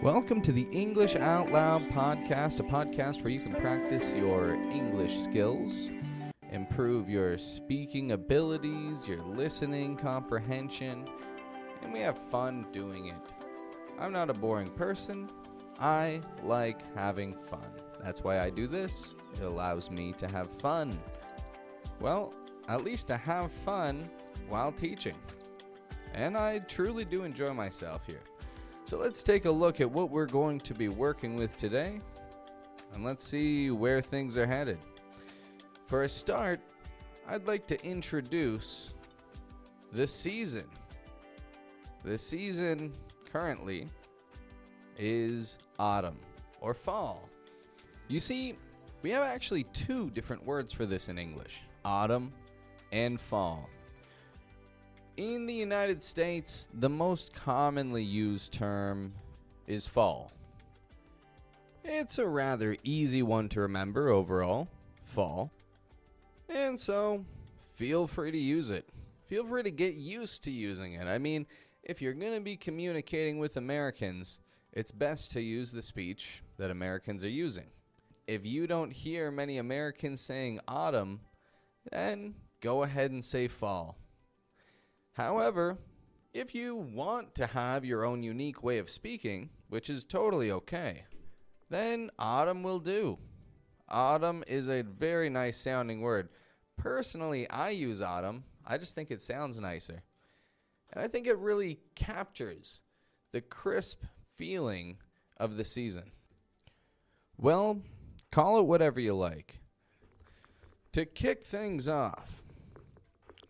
Welcome to the English Out Loud podcast, a podcast where you can practice your English skills, improve your speaking abilities, your listening comprehension, and we have fun doing it. I'm not a boring person. I like having fun. That's why I do this. It allows me to have fun. Well, at least to have fun while teaching. And I truly do enjoy myself here. So let's take a look at what we're going to be working with today, and let's see where things are headed. For a start, I'd like to introduce the season. The season currently is autumn or fall. You see, we have actually two different words for this in English, autumn and fall. In the United States, the most commonly used term is fall. It's a rather easy one to remember overall, fall. And so, feel free to use it. Feel free to get used to using it. I mean, if you're going to be communicating with Americans, it's best to use the speech that Americans are using. If you don't hear many Americans saying autumn, then go ahead and say fall. However, if you want to have your own unique way of speaking, which is totally okay, then autumn will do. Autumn is a very nice sounding word. Personally, I use autumn. I just think it sounds nicer. And I think it really captures the crisp feeling of the season. Well, call it whatever you like. To kick things off,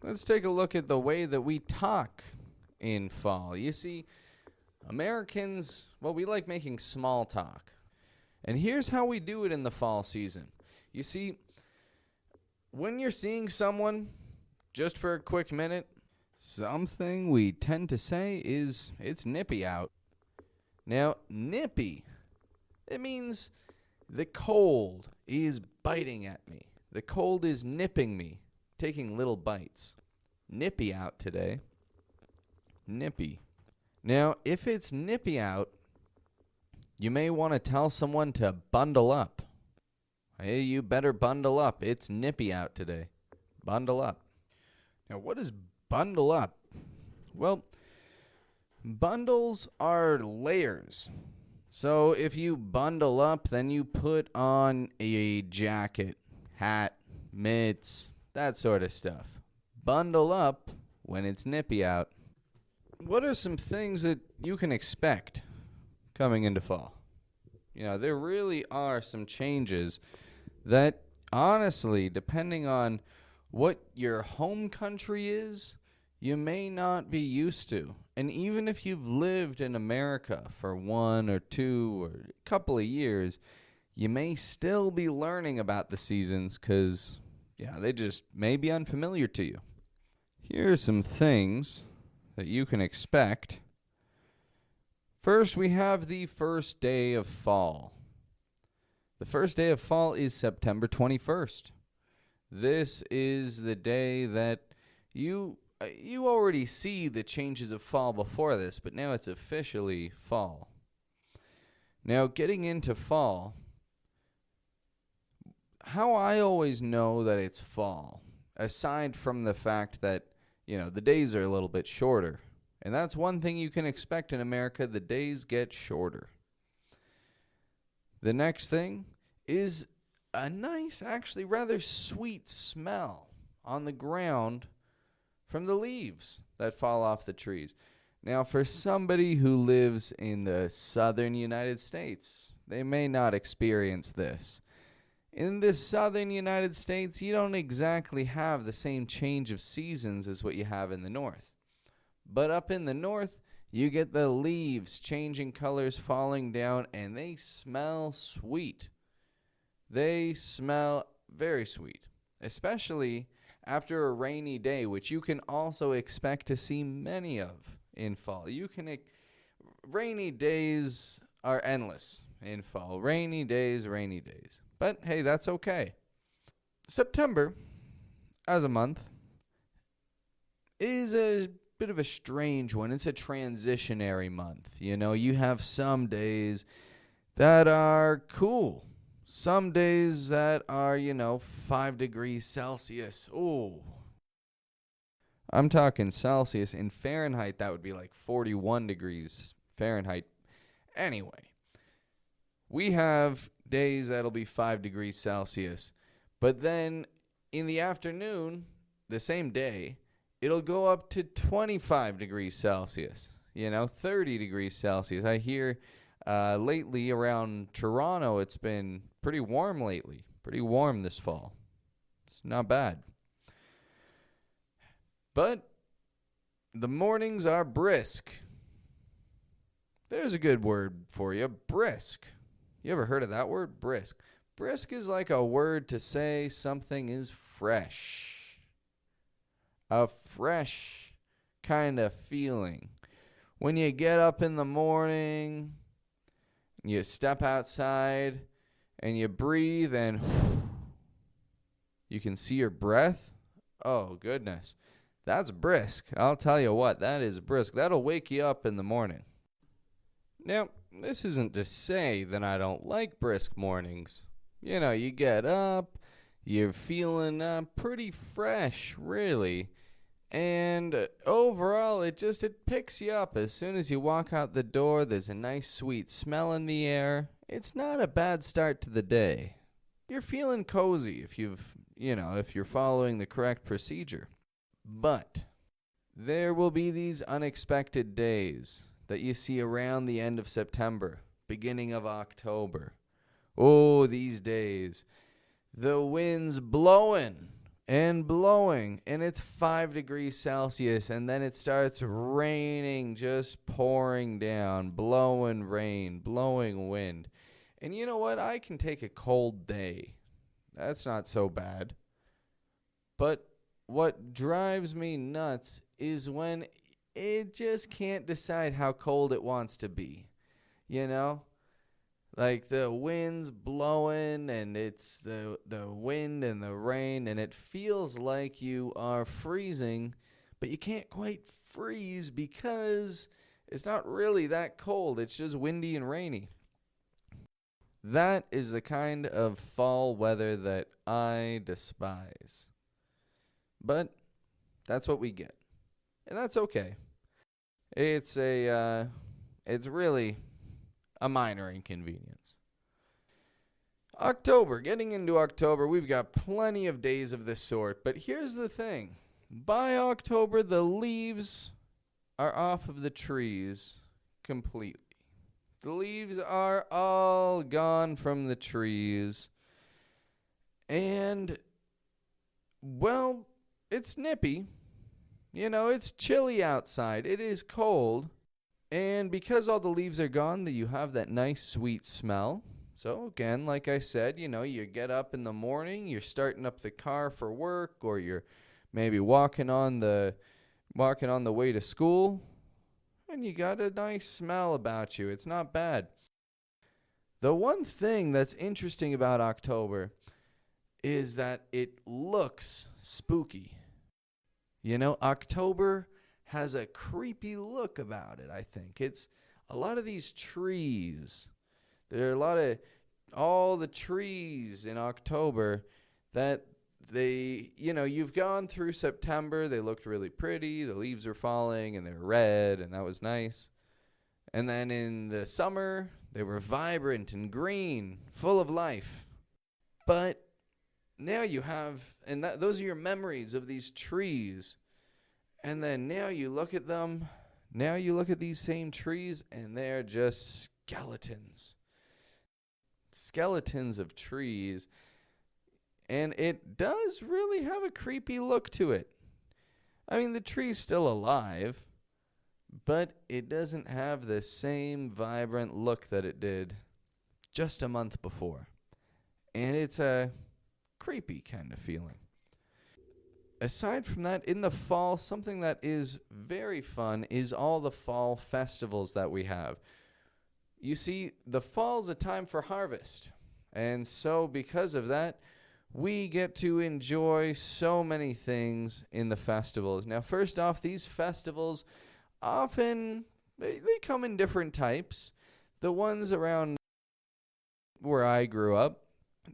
let's take a look at the way that we talk in fall. You see, Americans, we like making small talk. And here's how we do it in the fall season. You see, when you're seeing someone, just for a quick minute, something we tend to say is, it's nippy out. Now, nippy, it means the cold is biting at me. The cold is nipping me. Taking little bites. Nippy out today. Nippy. Now, if it's nippy out, you may want to tell someone to bundle up. Hey, you better bundle up. It's nippy out today. Bundle up. Now, what is bundle up? Well, bundles are layers. So if you bundle up, then you put on a jacket, hat, mitts, that sort of stuff. Bundle up when it's nippy out. What are some things that you can expect coming into fall? You know, there really are some changes that, honestly, depending on what your home country is, you may not be used to. And even if you've lived in America for 1 or 2 or a couple of years, you may still be learning about the seasons because they just may be unfamiliar to you. Here are some things that you can expect. First, we have the first day of fall. The first day of fall is September 21st. This is the day that you already see the changes of fall before this, but now it's officially fall. Now, getting into fall, how I always know that it's fall, aside from the fact that, the days are a little bit shorter. And that's one thing you can expect in America, the days get shorter. The next thing is a nice, actually rather sweet smell on the ground from the leaves that fall off the trees. Now, for somebody who lives in the southern United States, they may not experience this. In the southern United States, you don't exactly have the same change of seasons as what you have in the north. But up in the north, you get the leaves changing colors, falling down, and they smell sweet. They smell very sweet, especially after a rainy day, which you can also expect to see many of in fall. Rainy days are endless in fall. Rainy days, rainy days. But hey, that's okay. September, as a month, is a bit of a strange one. It's a transitionary month. You know, you have some days that are cool. Some days that are, 5 degrees Celsius. Ooh. I'm talking Celsius. In Fahrenheit, that would be like 41 degrees Fahrenheit. Anyway, we have days that'll be 5 degrees Celsius. But then in the afternoon, the same day, it'll go up to 25 degrees Celsius. 30 degrees Celsius. I hear lately around Toronto, it's been pretty warm lately. Pretty warm this fall. It's not bad. But the mornings are brisk. There's a good word for you, brisk. You ever heard of that word, brisk? Brisk is like a word to say something is fresh. A fresh kind of feeling. When you get up in the morning, you step outside, and you breathe, and you can see your breath. Oh, goodness. That's brisk. I'll tell you what, that is brisk. That'll wake you up in the morning. Now, this isn't to say that I don't like brisk mornings. You get up, you're feeling pretty fresh, really. And overall, it picks you up. As soon as you walk out the door, there's a nice sweet smell in the air. It's not a bad start to the day. You're feeling cozy if you're following the correct procedure. But there will be these unexpected days that you see around the end of September, beginning of October. Oh, these days. The wind's blowing and blowing, and it's 5 degrees Celsius, and then it starts raining, just pouring down, blowing rain, blowing wind. And you know what? I can take a cold day. That's not so bad. But what drives me nuts is when it just can't decide how cold it wants to be. Like the wind's blowing, and it's the wind and the rain, and it feels like you are freezing, but you can't quite freeze because it's not really that cold. It's just windy and rainy. That is the kind of fall weather that I despise. But that's what we get. And that's okay. It's really a minor inconvenience. October, getting into October, we've got plenty of days of this sort, but here's the thing. By October, the leaves are off of the trees completely. The leaves are all gone from the trees, and, well, it's nippy. It's chilly outside. It is cold. And because all the leaves are gone, you have that nice sweet smell. So again, like I said, you get up in the morning, you're starting up the car for work, or you're maybe walking on the way to school, and you got a nice smell about you. It's not bad. The one thing that's interesting about October is that it looks spooky. October has a creepy look about it, I think. It's a lot of these trees. There are all the trees in October that you've gone through September. They looked really pretty. The leaves are falling and they're red, and that was nice. And then in the summer, they were vibrant and green, full of life. But now you have, and those are your memories of these trees. And then now you look at them, now you look at these same trees, and they're just skeletons. Skeletons of trees. And it does really have a creepy look to it. I mean, the tree's still alive, but it doesn't have the same vibrant look that it did just a month before. And it's a creepy kind of feeling. Aside from that, in the fall, something that is very fun is all the fall festivals that we have. You see, the fall's a time for harvest. And so because of that, we get to enjoy so many things in the festivals. Now, first off, these festivals often they come in different types. The ones around where I grew up,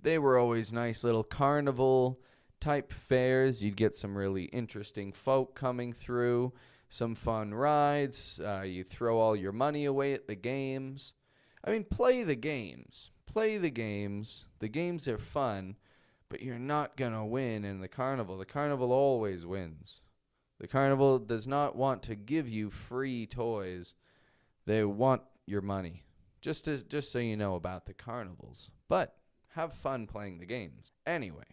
they were always nice little carnival type fairs. You'd get some really interesting folk coming through, some fun rides. You throw all your money away at the games. I mean, play the games. Play the games. The games are fun, but you're not going to win in the carnival. The carnival always wins. The carnival does not want to give you free toys. They want your money. Just so you know about the carnivals. But have fun playing the games. Anyway,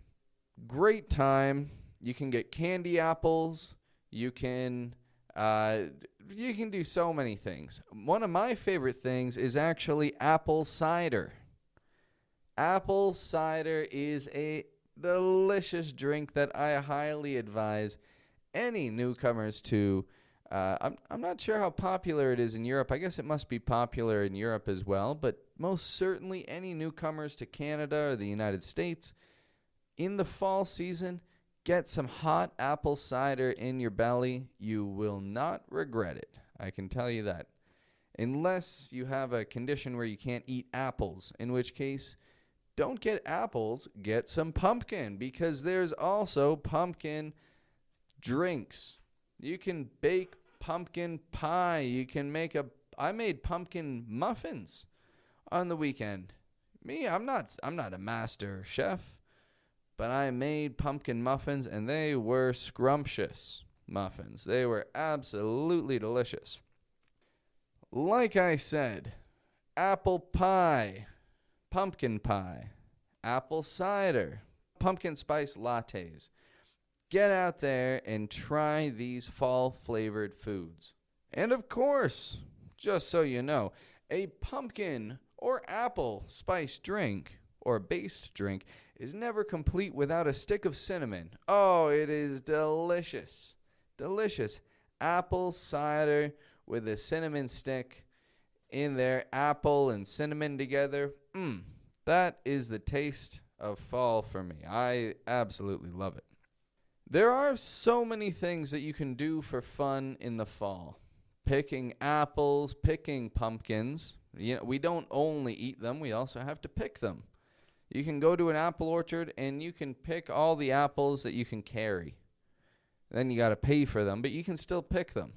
great time. You can get candy apples. You can do so many things. One of my favorite things is actually apple cider. Apple cider is a delicious drink that I highly advise any newcomers to. I'm not sure how popular it is in Europe. I guess it must be popular in Europe as well, but most certainly any newcomers to Canada or the United States, in the fall season, get some hot apple cider in your belly. You will not regret it. I can tell you that. Unless you have a condition where you can't eat apples, in which case, don't get apples, get some pumpkin, because there's also pumpkin drinks. You can bake pumpkin pie. You can I made pumpkin muffins on the weekend. I'm not a master chef, but I made pumpkin muffins, and they were scrumptious muffins. They were absolutely delicious. Like I said, apple pie, pumpkin pie, apple cider, pumpkin spice lattes. Get out there and try these fall-flavored foods. And of course, just so you know, a pumpkin or apple spice drink or based drink is never complete without a stick of cinnamon. Oh, it is delicious. Delicious. Apple cider with a cinnamon stick in there, apple and cinnamon together. That is the taste of fall for me. I absolutely love it. There are so many things that you can do for fun in the fall. Picking apples, picking pumpkins. We don't only eat them, we also have to pick them. You can go to an apple orchard and you can pick all the apples that you can carry. Then you got to pay for them, but you can still pick them.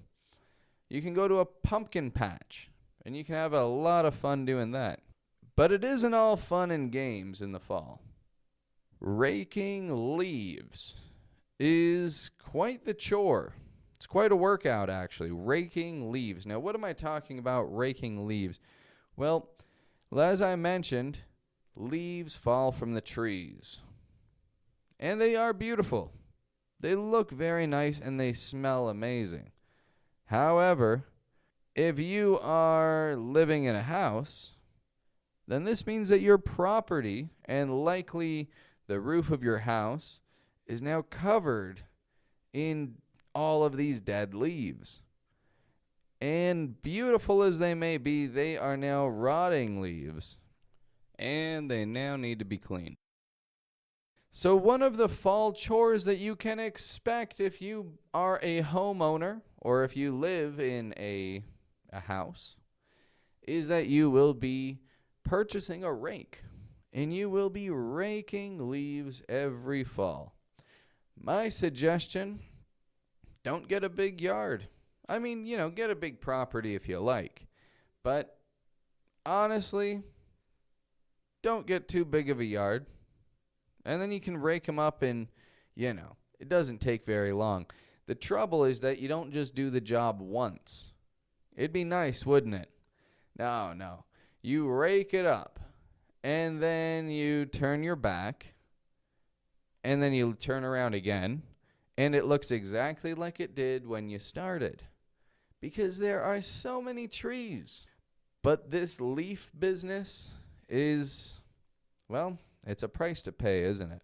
You can go to a pumpkin patch and you can have a lot of fun doing that. But it isn't all fun and games in the fall. Raking leaves is quite the chore. It's quite a workout, actually. Raking leaves. Now, what am I talking about raking leaves? Well, as I mentioned, leaves fall from the trees. And they are beautiful. They look very nice and they smell amazing. However, if you are living in a house, then this means that your property and likely the roof of your house is now covered in all of these dead leaves. And beautiful as they may be, they are now rotting leaves. And they now need to be cleaned. So one of the fall chores that you can expect if you are a homeowner or if you live in a house is that you will be purchasing a rake. And you will be raking leaves every fall. My suggestion, don't get a big yard. I mean, get a big property if you like. But honestly, don't get too big of a yard. And then you can rake them up and, it doesn't take very long. The trouble is that you don't just do the job once. It'd be nice, wouldn't it? No. You rake it up. And then you turn your back. And then you turn around again. And it looks exactly like it did when you started. Because there are so many trees. But this leaf business is, it's a price to pay, isn't it?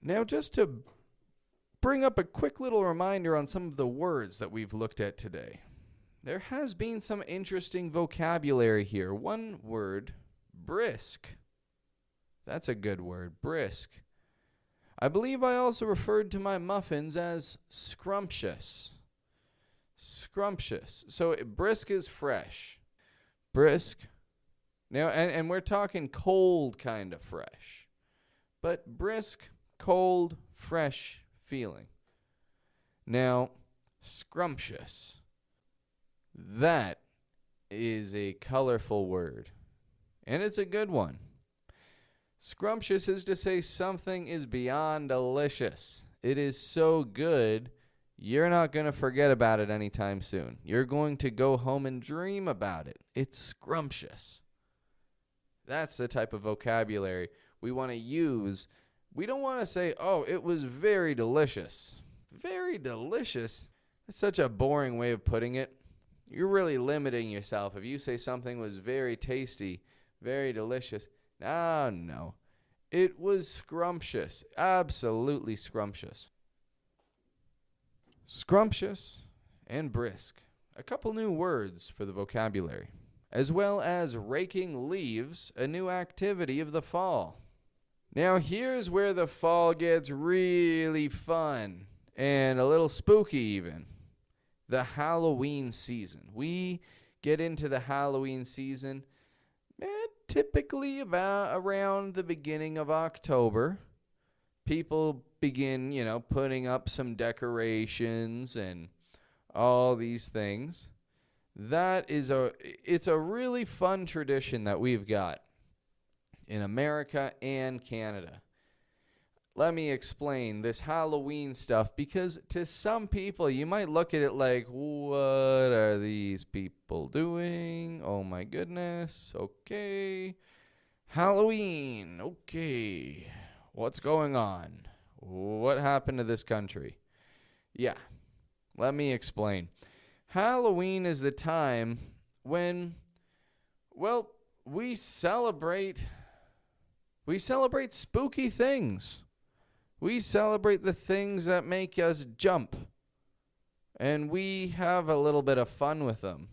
Now, just to bring up a quick little reminder on some of the words that we've looked at today. There has been some interesting vocabulary here. One word, brisk. That's a good word, brisk. I believe I also referred to my muffins as scrumptious. Scrumptious. So brisk is fresh. Brisk. Now, and we're talking cold kind of fresh. But brisk, cold, fresh feeling. Now, scrumptious. That is a colorful word. And it's a good one. Scrumptious is to say something is beyond delicious. It is so good, you're not going to forget about it anytime soon. You're going to go home and dream about it. It's scrumptious. That's the type of vocabulary we want to use. We don't want to say, oh, it was very delicious. Very delicious? That's such a boring way of putting it. You're really limiting yourself. If you say something was very tasty, very delicious, no. It was scrumptious. Absolutely scrumptious. Scrumptious and brisk. A couple new words for the vocabulary. As well as raking leaves, a new activity of the fall. Now here's where the fall gets really fun and a little spooky even. The Halloween season. We get into the Halloween season typically about around the beginning of October. People begin, putting up some decorations and all these things. It's a really fun tradition that we've got in America and Canada. Let me explain this Halloween stuff, because to some people you might look at it like, what are these people doing? Oh my goodness. Okay. Halloween. Okay. What's going on? What happened to this country? Yeah. Let me explain. Halloween is the time when, we celebrate spooky things. We celebrate the things that make us jump. And we have a little bit of fun with them.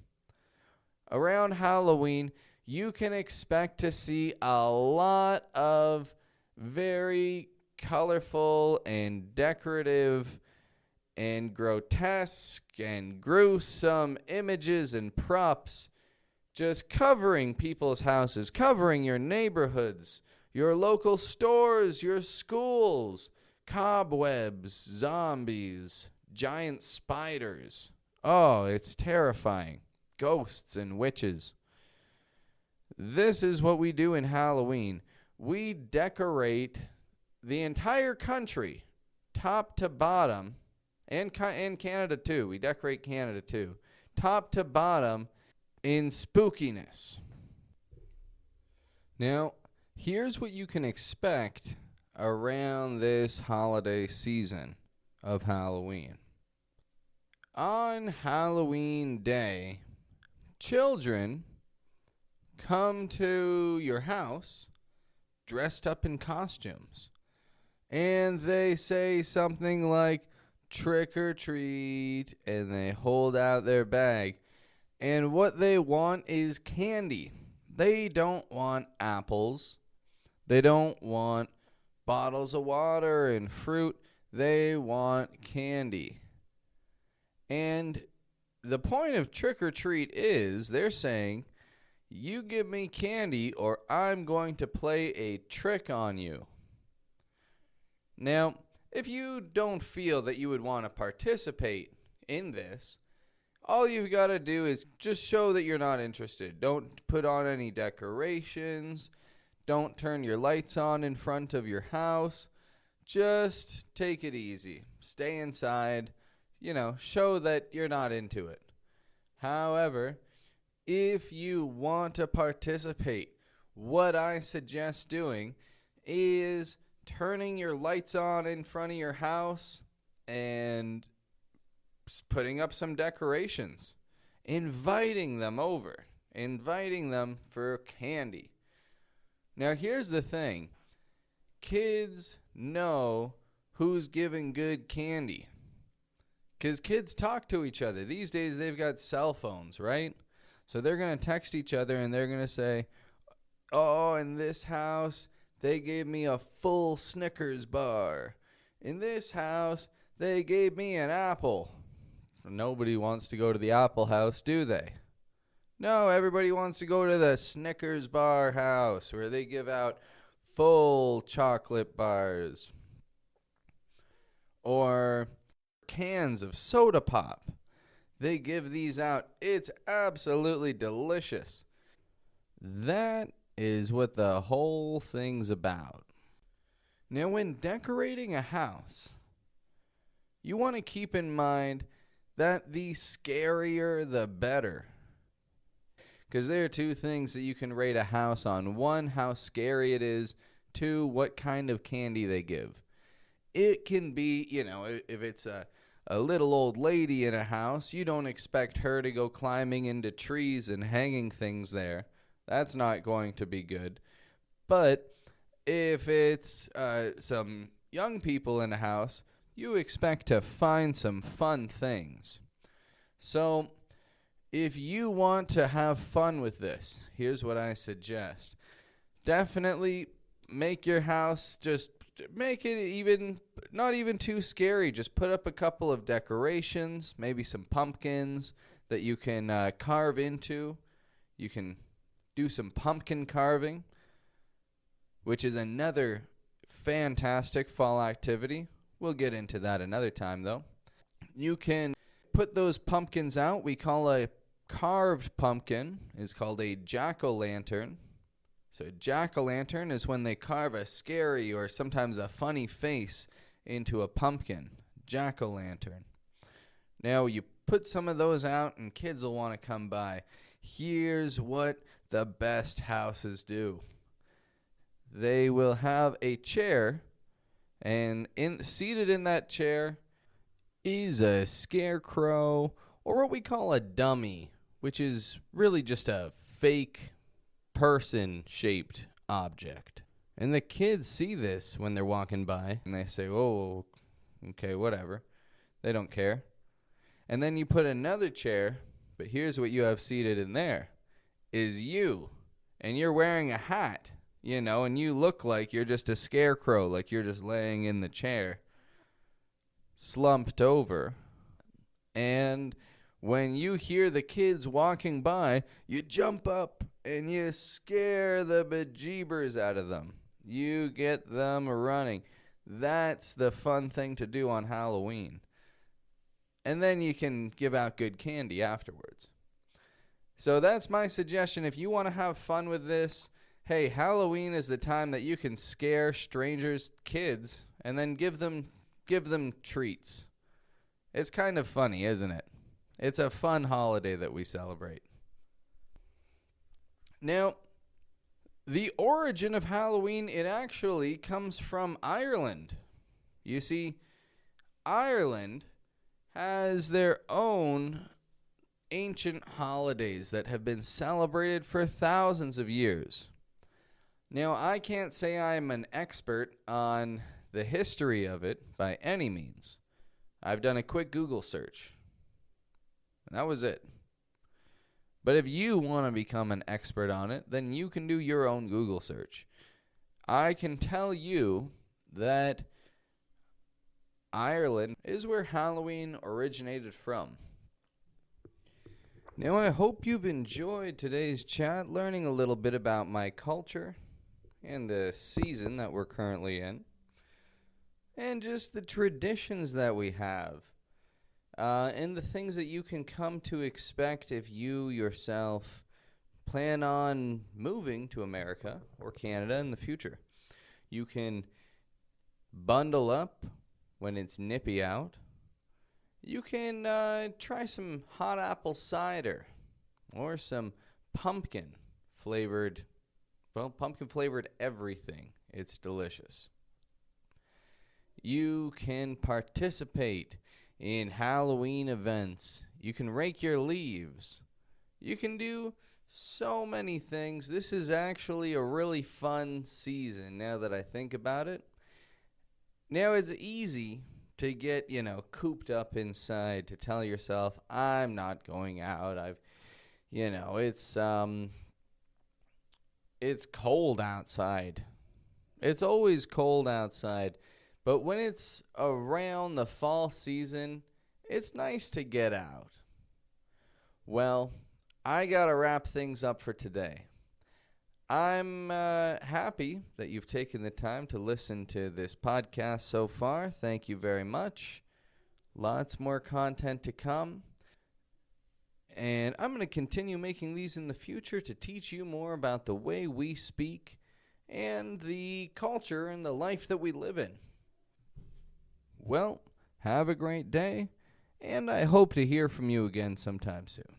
Around Halloween, you can expect to see a lot of very colorful and decorative and grotesque and gruesome images and props just covering people's houses, covering your neighborhoods, your local stores, your schools, cobwebs, zombies, giant spiders. Oh, it's terrifying. Ghosts and witches. This is what we do in Halloween. We decorate the entire country, top to bottom, and Canada too. We decorate Canada too. Top to bottom in spookiness. Now, here's what you can expect around this holiday season of Halloween. On Halloween Day, children come to your house dressed up in costumes. And they say something like, trick or treat, and they hold out their bag. And what they want is candy. They don't want apples. They don't want bottles of water and fruit. They want candy. And the point of trick or treat is they're saying, you give me candy or I'm going to play a trick on you. Now, if you don't feel that you would want to participate in this, all you've got to do is just show that you're not interested. Don't put on any decorations. Don't turn your lights on in front of your house. Just take it easy. Stay inside. Show that you're not into it. However, if you want to participate, what I suggest doing is turning your lights on in front of your house and putting up some decorations, inviting them over, inviting them for candy. Now, here's the thing. Kids know who's giving good candy, because kids talk to each other. These days, they've got cell phones, right? So they're going to text each other and they're going to say, oh, in this house, they gave me a full Snickers bar. In this house, they gave me an apple. Nobody wants to go to the Apple House, do they? No, everybody wants to go to the Snickers bar house where they give out full chocolate bars. Or cans of soda pop. They give these out. It's absolutely delicious. That is what the whole thing's about. Now, when decorating a house, you want to keep in mind that the scarier the better. Because there are two things that you can rate a house on. One, how scary it is. Two, what kind of candy they give. It can be, if it's a little old lady in a house, you don't expect her to go climbing into trees and hanging things there. That's not going to be good. But if it's some young people in a house, you expect to find some fun things. So if you want to have fun with this, here's what I suggest. Definitely make your house, just make it not even too scary. Just put up a couple of decorations, maybe some pumpkins that you can carve into. You can do some pumpkin carving, which is another fantastic fall activity. We'll get into that another time, though. You can put those pumpkins out. We call a carved pumpkin is called a jack-o'-lantern. So a jack-o'-lantern is when they carve a scary or sometimes a funny face into a pumpkin. Jack-o'-lantern. Now you put some of those out and kids will want to come by. Here's what the best houses do. They will have a chair, and seated in that chair is a scarecrow, or what we call a dummy, which is really just a fake person-shaped object. And the kids see this when they're walking by, and they say, oh, okay, whatever. They don't care. And then you put another chair, but here's what you have seated in there, is you. And you're wearing a hat, and you look like you're just a scarecrow, like you're just laying in the chair, slumped over. And when you hear the kids walking by, you jump up and you scare the bejeebers out of them. You get them running. That's the fun thing to do on Halloween. And then you can give out good candy afterwards. So that's my suggestion. If you want to have fun with this, hey, Halloween is the time that you can scare strangers' kids and then give them treats. It's kind of funny, isn't it? It's a fun holiday that we celebrate. Now, the origin of Halloween, it actually comes from Ireland. You see, Ireland has their own ancient holidays that have been celebrated for thousands of years. Now, I can't say I'm an expert on the history of it by any means. I've done a quick Google search, and that was it. But if you want to become an expert on it, then you can do your own Google search. I can tell you that Ireland is where Halloween originated from. Now, I hope you've enjoyed today's chat, learning a little bit about my culture and the season that we're currently in, and just the traditions that we have, and the things that you can come to expect if you yourself plan on moving to America or Canada in the future. You can bundle up when it's nippy out. You can try some hot apple cider or some pumpkin flavored everything. It's delicious. You can participate in Halloween events. You can rake your leaves. You can do so many things. This is actually a really fun season now that I think about it. Now it's easy to get, cooped up inside, to tell yourself, I'm not going out. It's cold outside. It's always cold outside. But when it's around the fall season, it's nice to get out. Well, I got to wrap things up for today. I'm happy that you've taken the time to listen to this podcast so far. Thank you very much. Lots more content to come. And I'm going to continue making these in the future to teach you more about the way we speak and the culture and the life that we live in. Well, have a great day, and I hope to hear from you again sometime soon.